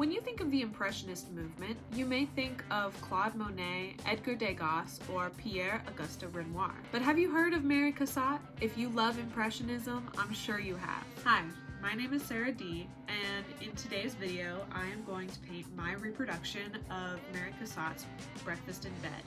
When you think of the Impressionist movement, you may think of Claude Monet, Edgar Degas, or Pierre-Auguste Renoir. But have you heard of Mary Cassatt? If you love Impressionism, I'm sure you have. Hi, my name is Sarah D, and in today's video, I am going to paint my reproduction of Mary Cassatt's Breakfast in Bed,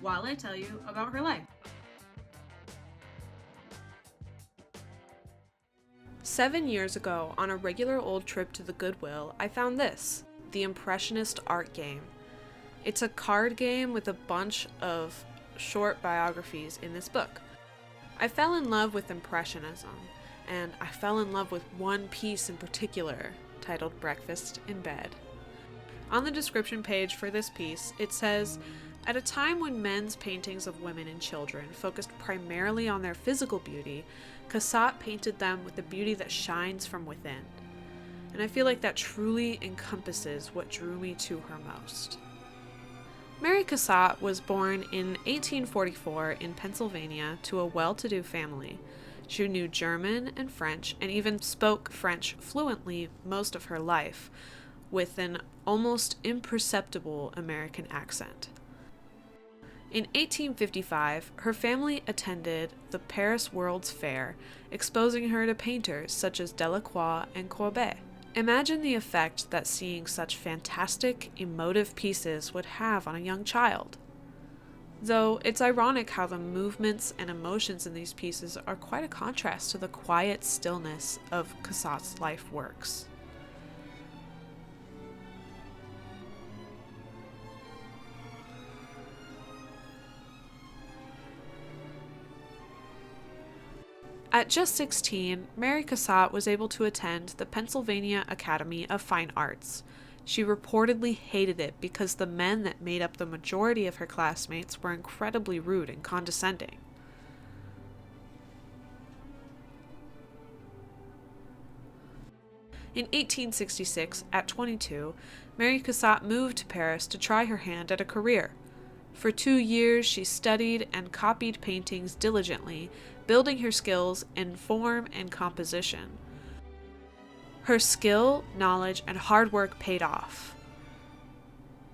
while I tell you about her life. 7 years ago, on a regular old trip to the Goodwill, I found this, the Impressionist art game. It's a card game with a bunch of short biographies in this book. I fell in love with Impressionism, and I fell in love with one piece in particular, titled Breakfast in Bed. On the description page for this piece, it says, "At a time when men's paintings of women and children focused primarily on their physical beauty, Cassatt painted them with the beauty that shines from within." And I feel like that truly encompasses what drew me to her most. Mary Cassatt was born in 1844 in Pennsylvania to a well-to-do family. She knew German and French, and even spoke French fluently most of her life, with an almost imperceptible American accent. In 1855, her family attended the Paris World's Fair, exposing her to painters such as Delacroix and Courbet. Imagine the effect that seeing such fantastic, emotive pieces would have on a young child. Though it's ironic how the movements and emotions in these pieces are quite a contrast to the quiet stillness of Cassatt's life works. At just 16, Mary Cassatt was able to attend the Pennsylvania Academy of Fine Arts. She reportedly hated it because the men that made up the majority of her classmates were incredibly rude and condescending. In 1866, at 22, Mary Cassatt moved to Paris to try her hand at a career. For 2 years, she studied and copied paintings diligently, building her skills in form and composition. Her skill, knowledge, and hard work paid off.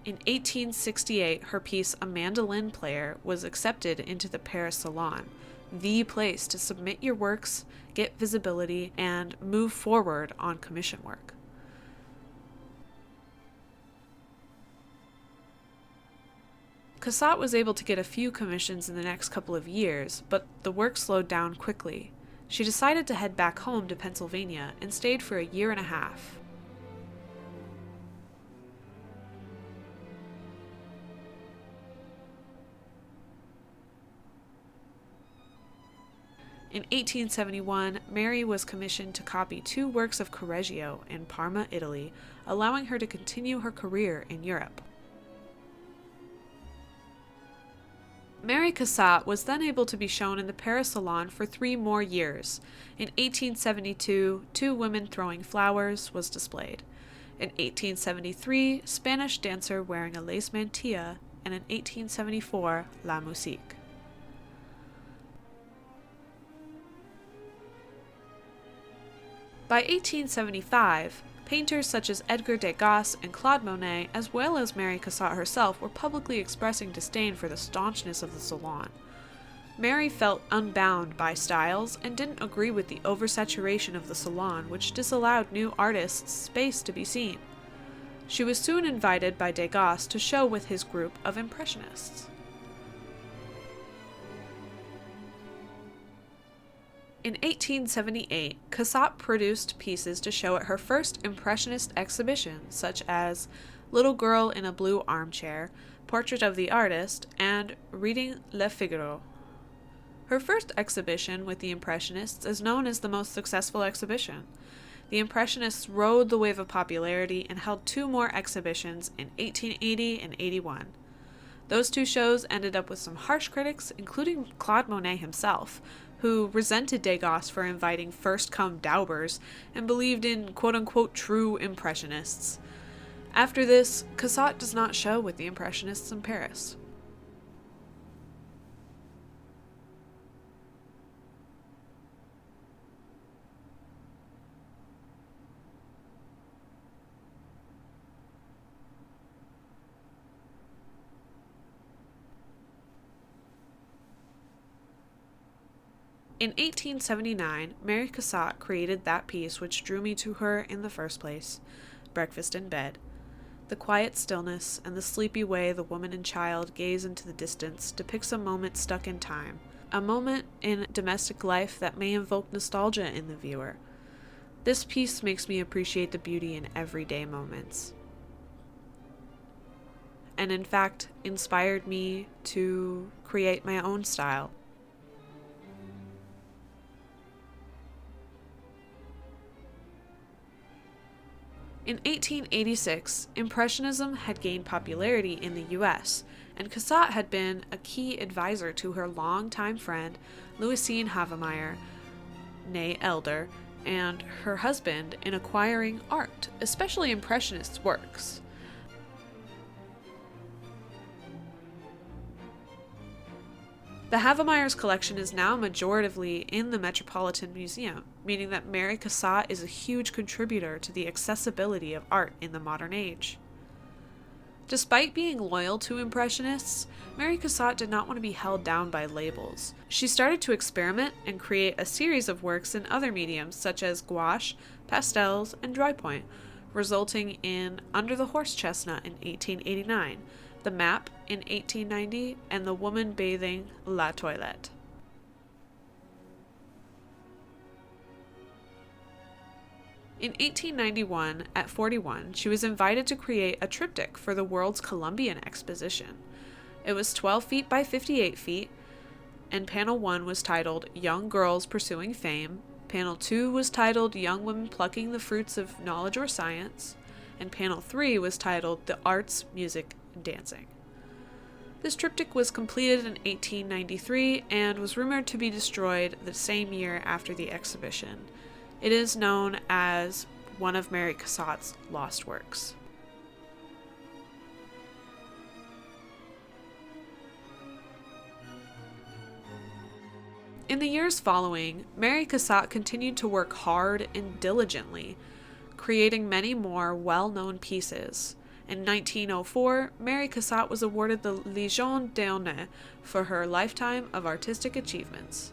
In 1868, her piece A Mandolin Player was accepted into the Paris Salon, the place to submit your works, get visibility, and move forward on commission work. Cassatt was able to get a few commissions in the next couple of years, but the work slowed down quickly. She decided to head back home to Pennsylvania and stayed for a year and a half. In 1871, Mary was commissioned to copy 2 works of Correggio in Parma, Italy, allowing her to continue her career in Europe. Mary Cassatt was then able to be shown in the Paris Salon for 3 more years. In 1872, 2 women throwing flowers was displayed. In 1873, Spanish dancer wearing a lace mantilla, and in 1874, La Musique. By 1875, painters such as Edgar Degas and Claude Monet, as well as Mary Cassatt herself, were publicly expressing disdain for the staunchness of the salon. Mary felt unbound by styles and didn't agree with the oversaturation of the salon, which disallowed new artists space to be seen. She was soon invited by Degas to show with his group of Impressionists. In 1878, Cassatt produced pieces to show at her first Impressionist exhibition, such as Little Girl in a Blue Armchair, Portrait of the Artist, and Reading Le Figaro. Her first exhibition with the Impressionists is known as the most successful exhibition. The Impressionists rode the wave of popularity and held 2 more exhibitions in 1880 and 81. Those 2 shows ended up with some harsh critics, including Claude Monet himself, who resented Degas for inviting first-come daubers and believed in quote-unquote true Impressionists. After this, Cassatt does not show with the Impressionists in Paris. In 1879, Mary Cassatt created that piece which drew me to her in the first place, Breakfast in Bed. The quiet stillness and the sleepy way the woman and child gaze into the distance depicts a moment stuck in time, a moment in domestic life that may invoke nostalgia in the viewer. This piece makes me appreciate the beauty in everyday moments, and in fact inspired me to create my own style. In 1886, Impressionism had gained popularity in the US, and Cassatt had been a key advisor to her longtime friend, Louisine Havemeyer, née Elder, and her husband in acquiring art, especially Impressionist works. The Havemeyer's collection is now majoritively in the Metropolitan Museum, meaning that Mary Cassatt is a huge contributor to the accessibility of art in the modern age. Despite being loyal to Impressionists, Mary Cassatt did not want to be held down by labels. She started to experiment and create a series of works in other mediums such as gouache, pastels, and dry point, resulting in Under the Horse Chestnut in 1889, The Map in 1890, and The Woman Bathing La Toilette. In 1891, at 41, she was invited to create a triptych for the World's Columbian Exposition. It was 12 feet by 58 feet, and panel 1 was titled Young Girls Pursuing Fame, panel 2 was titled Young Women Plucking the Fruits of Knowledge or Science, and panel 3 was titled The Arts, Music, and Dancing. This triptych was completed in 1893 and was rumored to be destroyed the same year after the exhibition. It is known as one of Mary Cassatt's lost works. In the years following, Mary Cassatt continued to work hard and diligently, creating many more well-known pieces. In 1904, Mary Cassatt was awarded the Légion d'honneur for her lifetime of artistic achievements.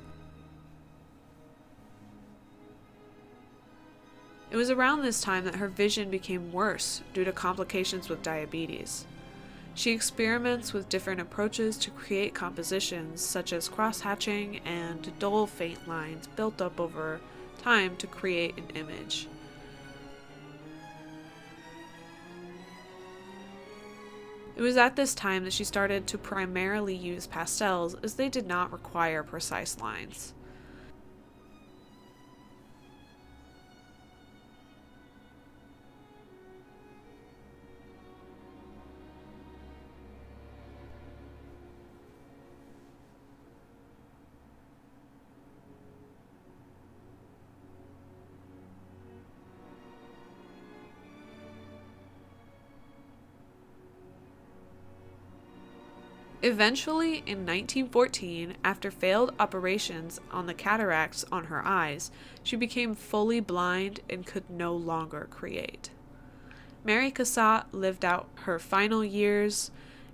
It was around this time that her vision became worse due to complications with diabetes. She experiments with different approaches to create compositions such as cross-hatching and dull faint lines built up over time to create an image. It was at this time that she started to primarily use pastels, as they did not require precise lines. Eventually, in 1914, after failed operations on the cataracts on her eyes, she became fully blind and could no longer create. Mary Cassatt lived out her final years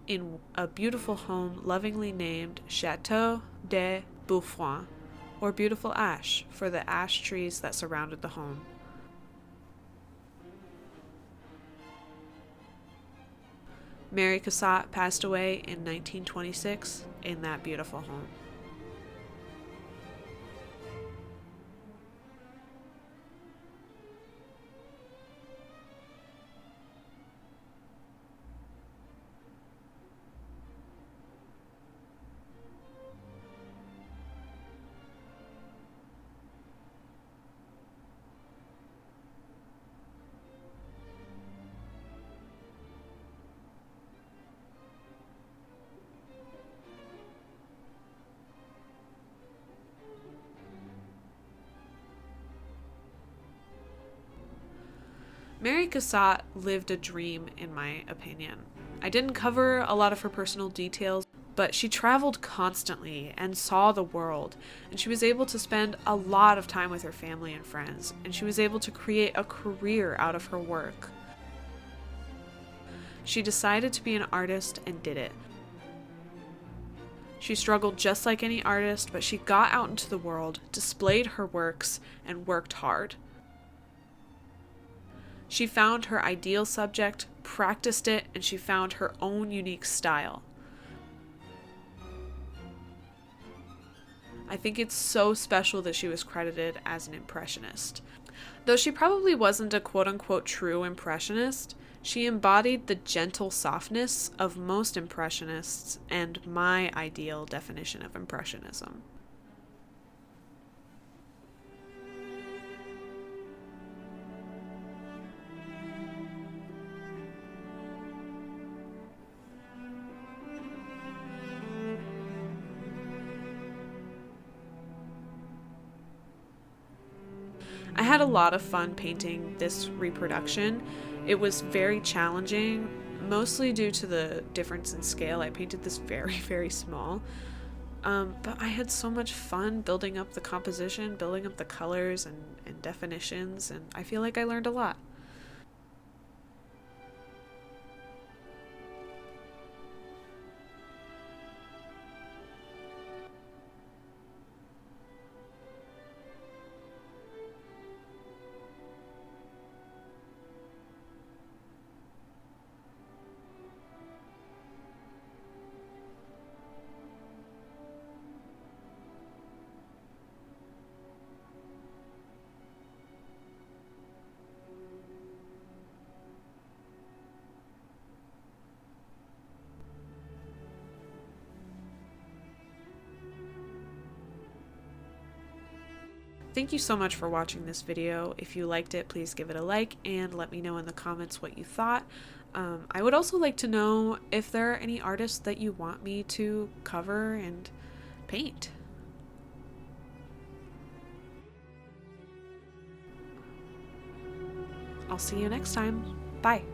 in a beautiful home lovingly named Château de Beaufort, or Beautiful Ash, for the ash trees that surrounded the home. Mary Cassatt passed away in 1926 in that beautiful home. Mary Cassatt lived a dream, in my opinion. I didn't cover a lot of her personal details, but she traveled constantly and saw the world, and she was able to spend a lot of time with her family and friends, and she was able to create a career out of her work. She decided to be an artist and did it. She struggled just like any artist, but she got out into the world, displayed her works, and worked hard. She found her ideal subject, practiced it, and she found her own unique style. I think it's so special that she was credited as an impressionist. Though she probably wasn't a quote-unquote true impressionist, she embodied the gentle softness of most impressionists and my ideal definition of impressionism. I had a lot of fun painting this reproduction. It was very challenging, mostly due to the difference in scale. I painted this very, very small. But I had so much fun building up the composition, building up the colors and definitions, and I feel like I learned a lot. Thank you so much for watching this video. If you liked it, please give it a like and let me know in the comments what you thought. I would also like to know if there are any artists that you want me to cover and paint. I'll see you next time. Bye.